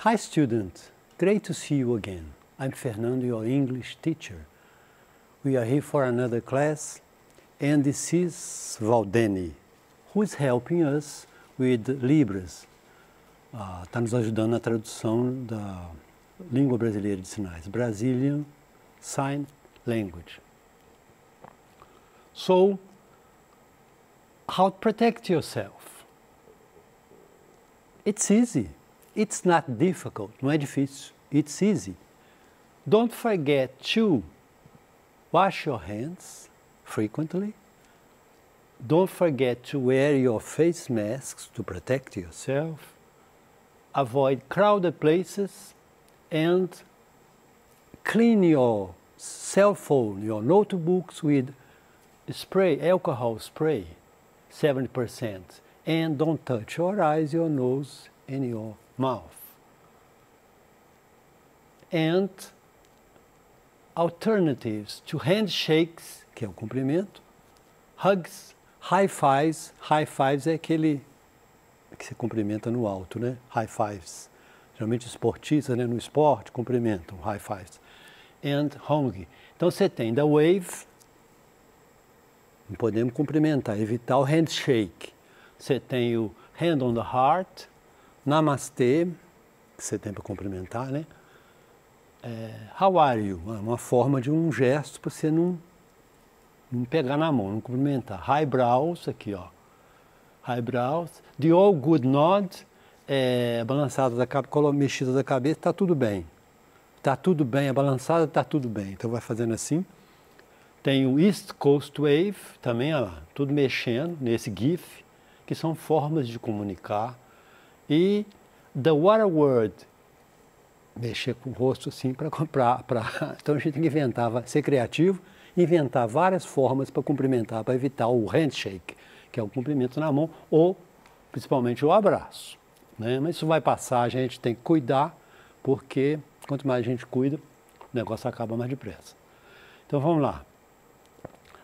Hi student, great to see you again. I'm Fernando, your English teacher. We are here for another class, and this is Valdeni, who is helping us with Libras. Está nos ajudando na tradução da língua brasileira de sinais, Brazilian Sign Language. So, how to protect yourself? It's easy. It's not difficult. Não é difícil. It's easy. Don't forget to wash your hands frequently. Don't forget to wear your face masks to protect yourself. Avoid crowded places and clean your cell phone, your notebooks with spray, alcohol spray, 70%. And don't touch your eyes, your nose, and your mouth. And alternatives to handshakes, que é o cumprimento, hugs, high fives. High fives é aquele que você cumprimenta no alto, né? High fives. Geralmente esportistas, né? No esporte, cumprimentam, high fives. And hug. Então você tem da wave, não podemos cumprimentar, evitar o handshake. Você tem o hand on the heart, namastê, que você tem para cumprimentar, né? How are you? Uma forma de um gesto para você não pegar na mão, não cumprimentar. Highbrows, aqui ó. Highbrows. The all good nod, balançada da cabeça, mexida da cabeça, está tudo bem. Está tudo bem, a balançada está tudo bem. Então vai fazendo assim. Tem o East Coast Wave, também, ó, tudo mexendo nesse GIF, que são formas de comunicar. E The Water Word, mexer com o rosto assim para comprar. Então a gente tem que inventar, ser criativo, inventar várias formas para cumprimentar, para evitar o handshake, que é o cumprimento na mão, ou principalmente o abraço, né? Mas isso vai passar, a gente tem que cuidar, porque quanto mais a gente cuida, o negócio acaba mais depressa. Então vamos lá.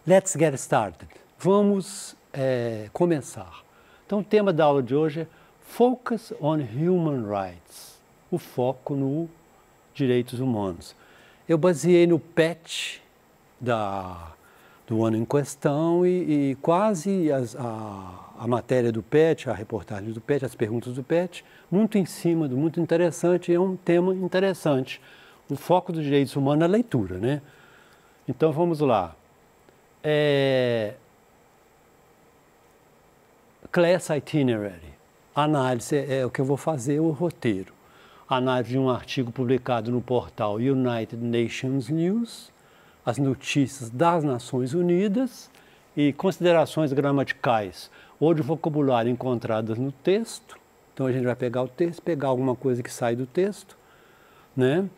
Let's get started. Vamos começar. Então o tema da aula de hoje é Focus on Human Rights. O foco no direitos humanos. Eu baseei no PET do ano em questão e quase a matéria do PET, a reportagem do PET, as perguntas do PET, muito em cima do muito interessante, é um tema interessante. O foco dos direitos humanos é a leitura, né? Então vamos lá. Class Itinerary. Análise é o que eu vou fazer, o roteiro. Análise de um artigo publicado no portal United Nations News, as notícias das Nações Unidas e considerações gramaticais ou de vocabulário encontradas no texto. Então a gente vai pegar o texto, pegar alguma coisa que sai do texto, né?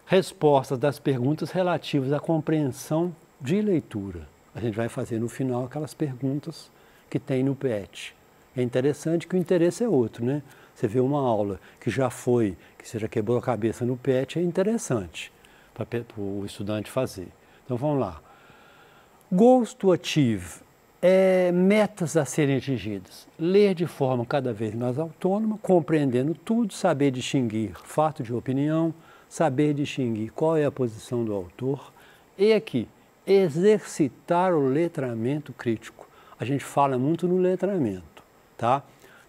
Respostas das perguntas relativas à compreensão de leitura. A gente vai fazer no final aquelas perguntas que tem no PET. É interessante que o interesse é outro, né? Você vê uma aula que já foi, que você já quebrou a cabeça no PET, é interessante para o estudante fazer. Então vamos lá. Goals to achieve, metas a serem atingidas. Ler de forma cada vez mais autônoma, compreendendo tudo, saber distinguir fato de opinião, saber distinguir qual é a posição do autor. E aqui, exercitar o letramento crítico. A gente fala muito no letramento, tá?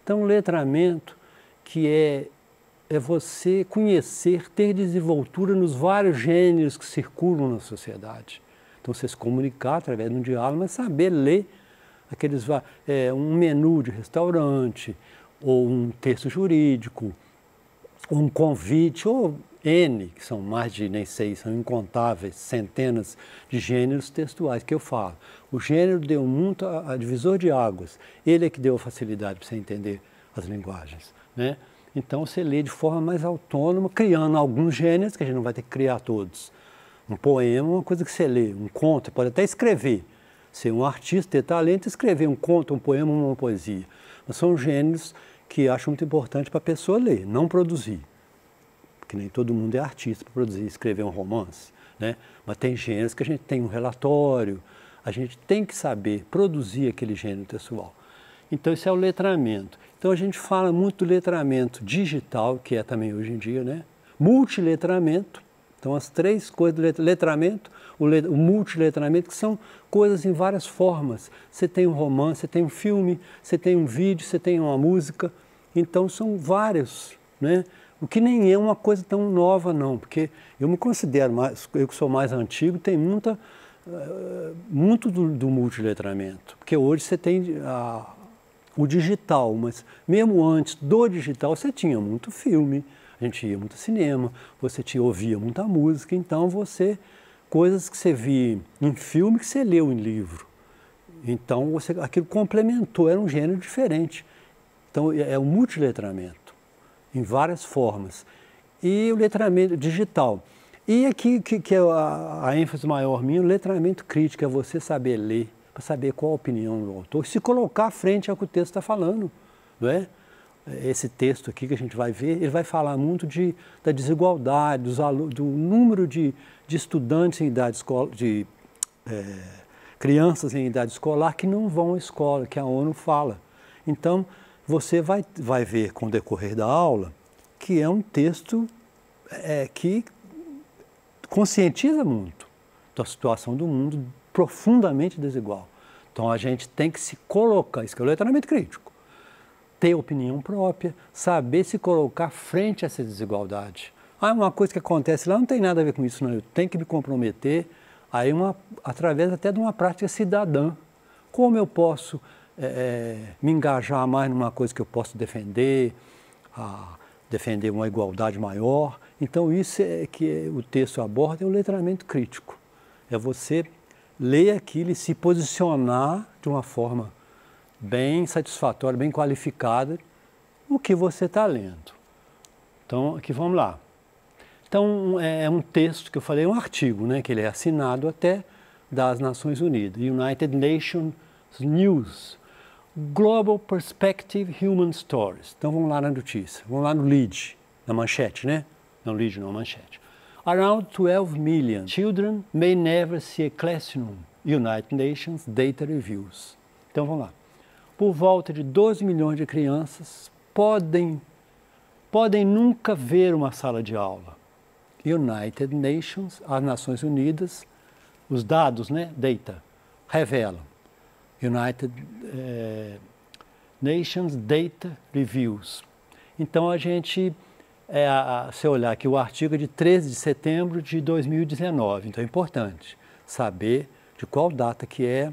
Então, letramento que é você conhecer, ter desenvoltura nos vários gêneros que circulam na sociedade. Então, você se comunicar através de um diálogo, mas saber ler um menu de restaurante, ou um texto jurídico, ou um convite, ou N, que são mais de, nem sei, são incontáveis, centenas de gêneros textuais que eu falo. O gênero deu muito a divisor de águas, ele é que deu a facilidade para você entender as linguagens, né? Então você lê de forma mais autônoma, criando alguns gêneros, que a gente não vai ter que criar todos. Um poema é uma coisa que você lê, um conto, pode até escrever. Ser um artista, ter talento, escrever um conto, um poema, uma poesia. Mas são gêneros que acho muito importante para a pessoa ler, não produzir. Porque nem todo mundo é artista para produzir, escrever um romance, né? Mas tem gêneros que a gente tem um relatório, a gente tem que saber produzir aquele gênero textual. Então, isso é o letramento. Então, a gente fala muito do letramento digital, que é também hoje em dia, né? Multiletramento. Então, as três coisas do letramento, o multiletramento, que são coisas em várias formas. Você tem um romance, você tem um filme, você tem um vídeo, você tem uma música. Então, são vários, né? O que nem é uma coisa tão nova, não, porque eu me considero, eu que sou mais antigo, tem muito do multiletramento. Porque hoje você tem o digital, mas mesmo antes do digital você tinha muito filme, a gente ia muito cinema, você ouvia muita música, então coisas que você via em filme que você leu em livro. Então aquilo complementou, era um gênero diferente. Então é o multiletramento, em várias formas. E o letramento digital. E aqui que é a ênfase maior minha, o letramento crítico, é você saber ler, para saber qual a opinião do autor, se colocar à frente ao que o texto está falando, não é? Esse texto aqui que a gente vai ver, ele vai falar muito da desigualdade, do número de estudantes em idade escolar, crianças em idade escolar que não vão à escola, que a ONU fala. Então, você vai ver com o decorrer da aula que é um texto que conscientiza muito da situação do mundo profundamente desigual. Então a gente tem que se colocar, isso que é o letramento crítico, ter opinião própria, saber se colocar frente a essa desigualdade. Uma coisa que acontece lá não tem nada a ver com isso, não. Eu tenho que me comprometer, através até de uma prática cidadã. Como eu posso me engajar mais numa coisa que eu posso defender uma igualdade maior. Então isso que o texto aborda, é o letramento crítico. É você ler aquilo e se posicionar de uma forma bem satisfatória, bem qualificada, no que você está lendo. Então, aqui vamos lá. Então, é um texto que eu falei, um artigo, né, que ele é assinado até das Nações Unidas, United Nations News, Global Perspective Human Stories. Então, vamos lá na notícia, vamos lá no lead, na manchete, né? Não lead, não, manchete. Around 12 million children may never see a classroom, United Nations Data Reviews. Então, vamos lá. Por volta de 12 milhões de crianças podem nunca ver uma sala de aula. United Nations, as Nações Unidas, os dados, né, data, revelam. United Nations Data Reviews. Então, a gente, se olhar aqui, o artigo é de 13 de setembro de 2019. Então, é importante saber de qual data que é.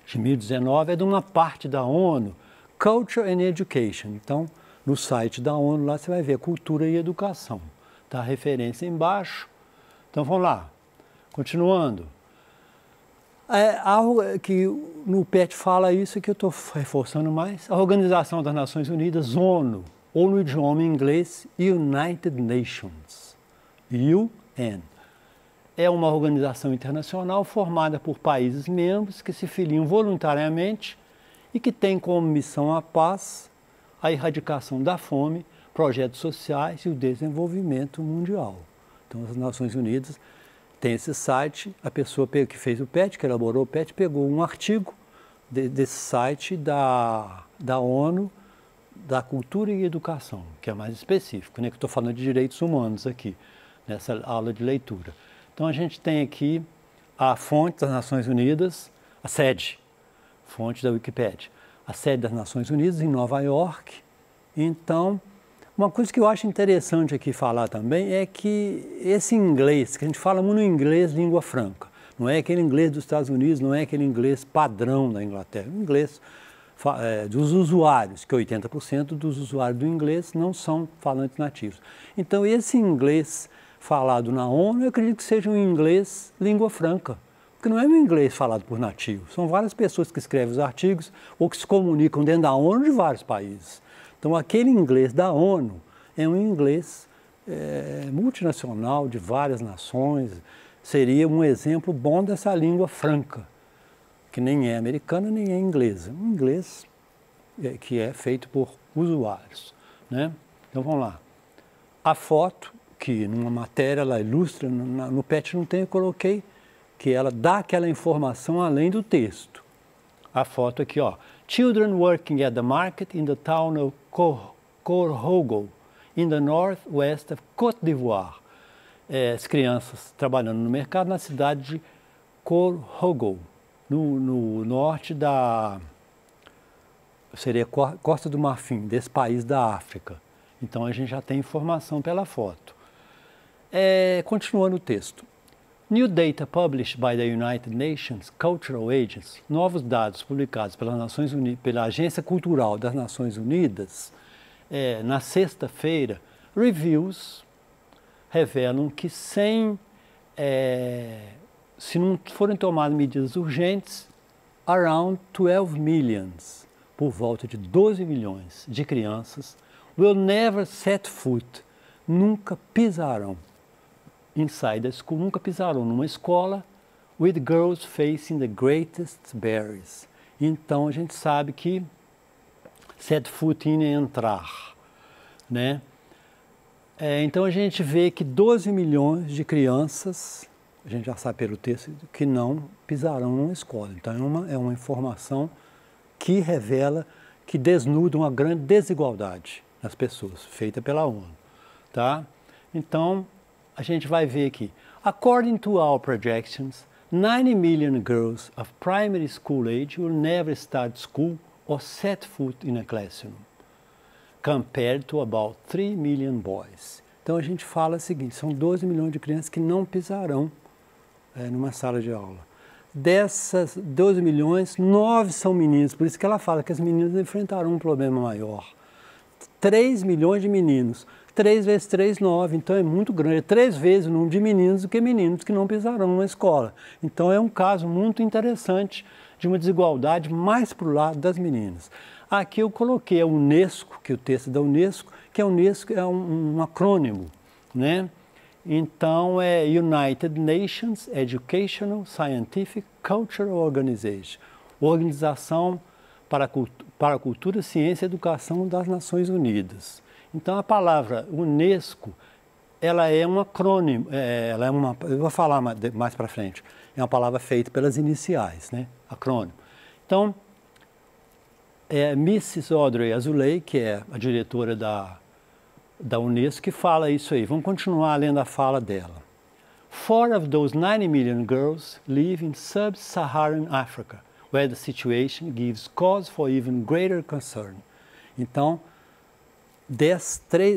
De 2019, é de uma parte da ONU, Culture and Education. Então, no site da ONU, lá você vai ver cultura e educação. Está a referência embaixo. Então, vamos lá. Continuando. Algo que no PET fala isso, que eu estou reforçando mais. A Organização das Nações Unidas, ONU, ou no idioma inglês, United Nations, UN. É uma organização internacional formada por países membros que se filiam voluntariamente e que tem como missão a paz, a erradicação da fome, projetos sociais e o desenvolvimento mundial. Então, as Nações Unidas tem esse site, a pessoa que fez o PET, que elaborou o PET, pegou um artigo desse site da ONU, da cultura e educação, que é mais específico, né? Que estou falando de direitos humanos aqui, nessa aula de leitura. Então, a gente tem aqui a fonte das Nações Unidas, a sede, fonte da Wikipédia, a sede das Nações Unidas em Nova York. Então, uma coisa que eu acho interessante aqui falar também é que esse inglês, que a gente fala muito no inglês língua franca, não é aquele inglês dos Estados Unidos, não é aquele inglês padrão da Inglaterra, o inglês dos usuários, que 80% dos usuários do inglês não são falantes nativos. Então, esse inglês falado na ONU, eu acredito que seja um inglês língua franca, porque não é um inglês falado por nativos, são várias pessoas que escrevem os artigos ou que se comunicam dentro da ONU de vários países. Então, aquele inglês da ONU é um inglês multinacional, de várias nações, seria um exemplo bom dessa língua franca, que nem é americana, nem é inglesa. Um inglês que é feito por usuários, né? Então, vamos lá. A foto, que numa matéria ela ilustra, no PET não tem, eu coloquei, que ela dá aquela informação além do texto. A foto aqui, ó. Children working at the market in the town of Korhogo, in the northwest of Côte d'Ivoire. As crianças trabalhando no mercado na cidade de Korhogo, no norte da... seria Costa do Marfim, desse país da África. Então a gente já tem informação pela foto. Continuando o texto. New data published by the United Nations Cultural Agency, novos dados publicados pela Agência Cultural das Nações Unidas, na sexta-feira, revelam que se não forem tomadas medidas urgentes, around 12 millions, por volta de 12 milhões de crianças, will never set foot, nunca pisarão inside the school, nunca pisarão numa escola, with girls facing the greatest barriers. Então a gente sabe que set foot in é entrar, né? Então a gente vê que 12 milhões de crianças, a gente já sabe pelo texto, que não pisarão numa escola. Então é uma informação que revela, que desnuda uma grande desigualdade nas pessoas, feita pela ONU, tá? Então a gente vai ver aqui. According to our projections, 90 million girls of primary school age will never start school or set foot in a classroom, compared to about 3 million boys. Então a gente fala o seguinte, são 12 milhões de crianças que não pisarão numa sala de aula. Dessas 12 milhões, 9 são meninos, por isso que ela fala que as meninas enfrentarão um problema maior. 3 milhões de meninos. 3 vezes 3, 9, então é muito grande, é 3 vezes o número de meninos do que meninos que não pisarão na escola. Então é um caso muito interessante de uma desigualdade mais para o lado das meninas. Aqui eu coloquei a Unesco, que é o texto da Unesco, que a Unesco é um acrônimo, né? Então é United Nations Educational, Scientific, Cultural Organization, Organização para a Cultura, Ciência e Educação das Nações Unidas. Então a palavra Unesco, ela é um acrônimo, eu vou falar mais para frente, é uma palavra feita pelas iniciais, né? Acrônimo. Então, Mrs. Audrey Azoulay, que é a diretora da Unesco, que fala isso aí. Vamos continuar lendo a fala dela. 4 of those 90 million girls live in sub-Saharan Africa, where the situation gives cause for even greater concern. Então,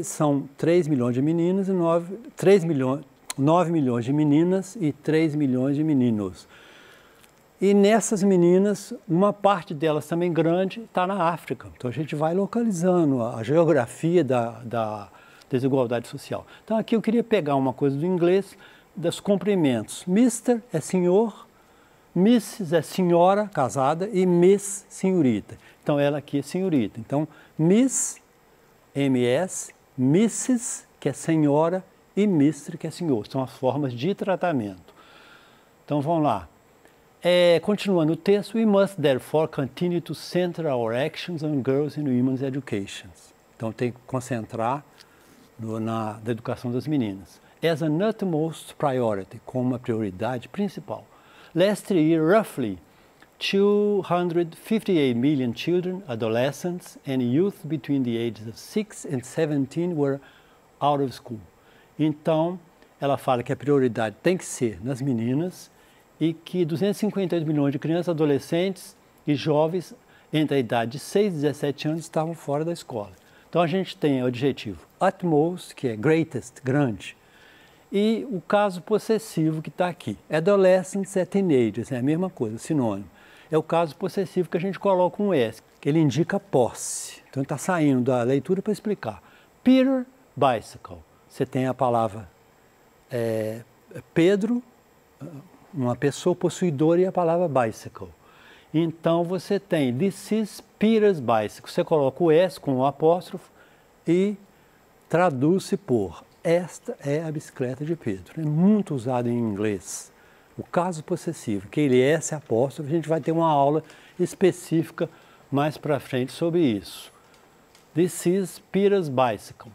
são 3 milhões de meninas e 9 milhões de meninas e 3 milhões de meninos. E nessas meninas, uma parte delas também grande está na África. Então a gente vai localizando a geografia da desigualdade social. Então aqui eu queria pegar uma coisa do inglês, dos cumprimentos. Mr. é senhor, Mrs. é senhora, casada, e Miss, senhorita. Então ela aqui é senhorita. Então Miss, MS, Mrs., que é senhora, e Mr., que é senhor. São as formas de tratamento. Então vamos lá. Continuando o texto, we must therefore continue to center our actions on girls and women's education. Então tem que concentrar na educação das meninas. As an utmost priority, como uma prioridade principal. Last year, roughly 258 million children, adolescents and youth between the ages of 6 and 17 were out of school. Então, ela fala que a prioridade tem que ser nas meninas, e que 258 milhões de crianças, adolescentes e jovens entre a idade de 6 e 17 anos estavam fora da escola. Então a gente tem o adjetivo utmost, que é greatest, grande, e o caso possessivo que está aqui. Adolescents é teenagers, é a mesma coisa, sinônimo. É o caso possessivo que a gente coloca um S, que ele indica posse. Então está saindo da leitura para explicar. Peter, bicycle. Você tem a palavra Pedro, uma pessoa possuidora, e a palavra bicycle. Então você tem this is Peter's bicycle. Você coloca o S com o apóstrofo e traduz-se por esta é a bicicleta de Pedro. É muito usado em inglês. O caso possessivo, que ele é esse apóstrofo, a gente vai ter uma aula específica mais para frente sobre isso. This is Peter's bicycle.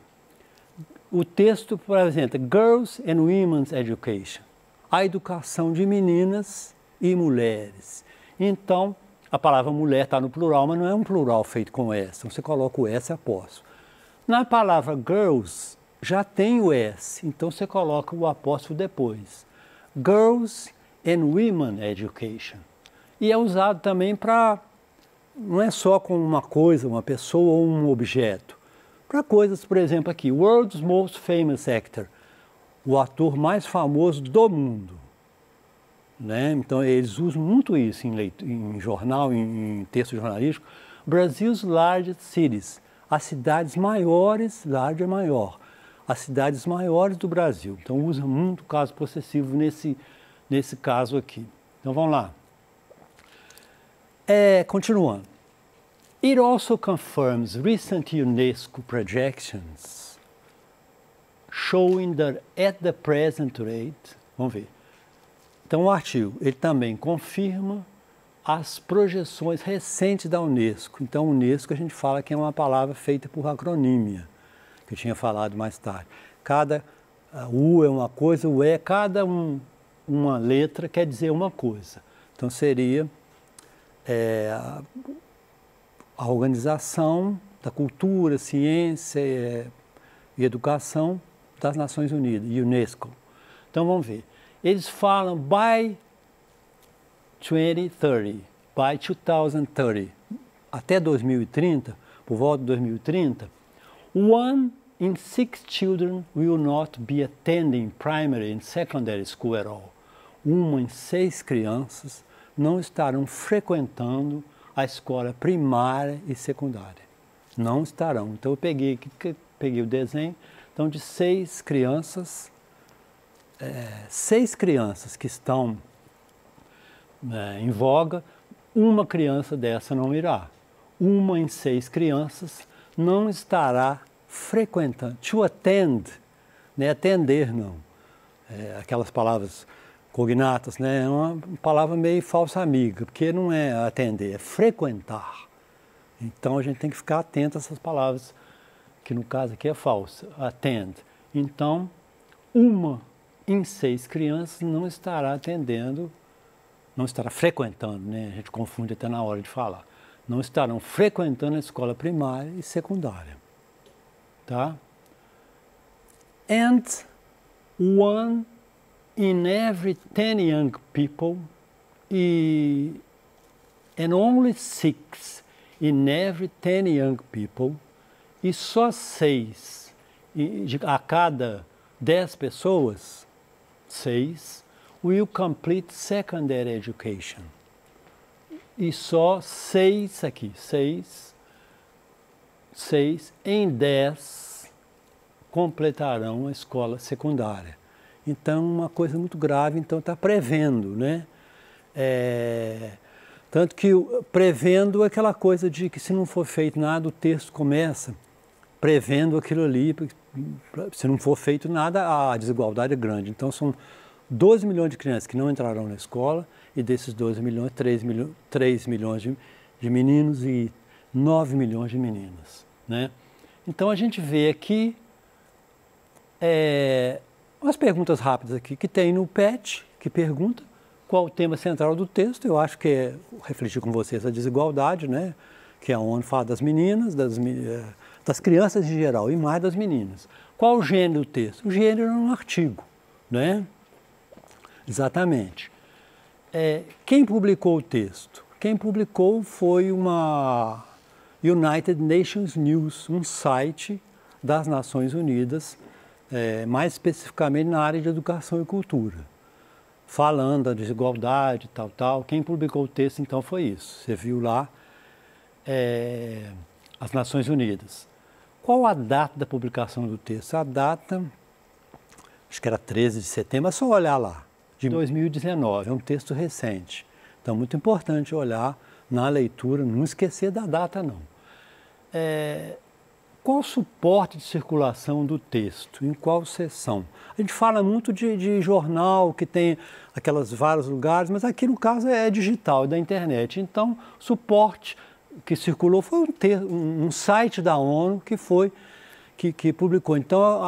O texto apresenta Girls and Women's Education. A educação de meninas e mulheres. Então, A palavra mulher está no plural, mas não é um plural feito com S. Então você coloca o S apóstrofo. Na palavra girls, já tem o S, então você coloca o apóstrofo depois. Girls and Women Education. E é usado também para, não é só com uma coisa, uma pessoa ou um objeto. Para coisas, por exemplo, aqui, World's Most Famous Actor, o ator mais famoso do mundo. Né? Então, eles usam muito isso em jornal, em texto jornalístico. Brazil's Largest Cities, as cidades maiores, large é maior, as cidades maiores do Brasil. Então, usa muito o caso possessivo nesse caso aqui. Então, vamos lá. Continuando. It also confirms recent UNESCO projections showing that at the present rate, vamos ver. Então, o artigo, ele também confirma as projeções recentes da UNESCO. Então, UNESCO a gente fala que é uma palavra feita por acronímia, que eu tinha falado mais tarde. Cada U é uma coisa, o E, uma letra quer dizer uma coisa. Então, seria a Organização da Cultura, Ciência e Educação das Nações Unidas, UNESCO. Então, vamos ver. Eles falam by 2030, by 2030, até 2030, por volta de 2030, 1 in 6 children will not be attending primary and secondary school at all. 1 em 6 crianças não estarão frequentando a escola primária e secundária. Não estarão. Então eu peguei o desenho, então de 6 crianças, 6 crianças que estão em voga, uma criança dessa não irá. 1 em 6 crianças não estará frequentando. To attend, não é atender não. Aquelas palavras cognatas, né? É uma palavra meio falsa amiga, porque não é atender, é frequentar. Então a gente tem que ficar atento a essas palavras, que no caso aqui é falsa, attend. Então, 1 em 6 crianças não estará atendendo, não estará frequentando, né? A gente confunde até na hora de falar. Não estarão frequentando a escola primária e secundária. Tá? And 1 in every 10 young people and only 6 in every 10 young people, e só 6 a cada 10 pessoas, 6 will complete secondary education. E só 6 aqui, 6 em 10 completarão a escola secundária. Então, uma coisa muito grave, então está prevendo, né? Tanto que prevendo é aquela coisa de que se não for feito nada, o texto começa prevendo aquilo ali, se não for feito nada, a desigualdade é grande. Então, são 12 milhões de crianças que não entrarão na escola, e desses 12 milhões, 3 milhões de meninos e 9 milhões de meninas, né? Então, a gente vê aqui umas perguntas rápidas aqui que tem no PET, que pergunta qual o tema central do texto. Eu acho que é refletir com vocês a desigualdade, né? Que a ONU fala das meninas, das crianças em geral, e mais das meninas. Qual o gênero do texto? O gênero é um artigo, né? Exatamente. Quem publicou o texto? Quem publicou foi uma United Nations News, um site das Nações Unidas, mais especificamente na área de educação e cultura, falando da desigualdade, tal. Quem publicou o texto, então, foi isso. Você viu lá, as Nações Unidas. Qual a data da publicação do texto? A data, acho que era 13 de setembro, é só olhar lá, de 2019, é um texto recente. Então, muito importante olhar na leitura, não esquecer da data, não. Qual o suporte de circulação do texto? Em qual seção? A gente fala muito de jornal, que tem aquelas vários lugares, mas aqui no caso é digital, é da internet. Então, o suporte que circulou foi um site da ONU que publicou. Então,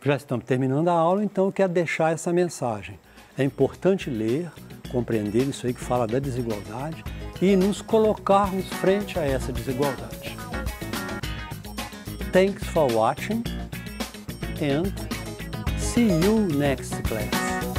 já estamos terminando a aula, então eu quero deixar essa mensagem. É importante ler, compreender isso aí que fala da desigualdade e nos colocarmos frente a essa desigualdade. Thanks for watching and see you next class.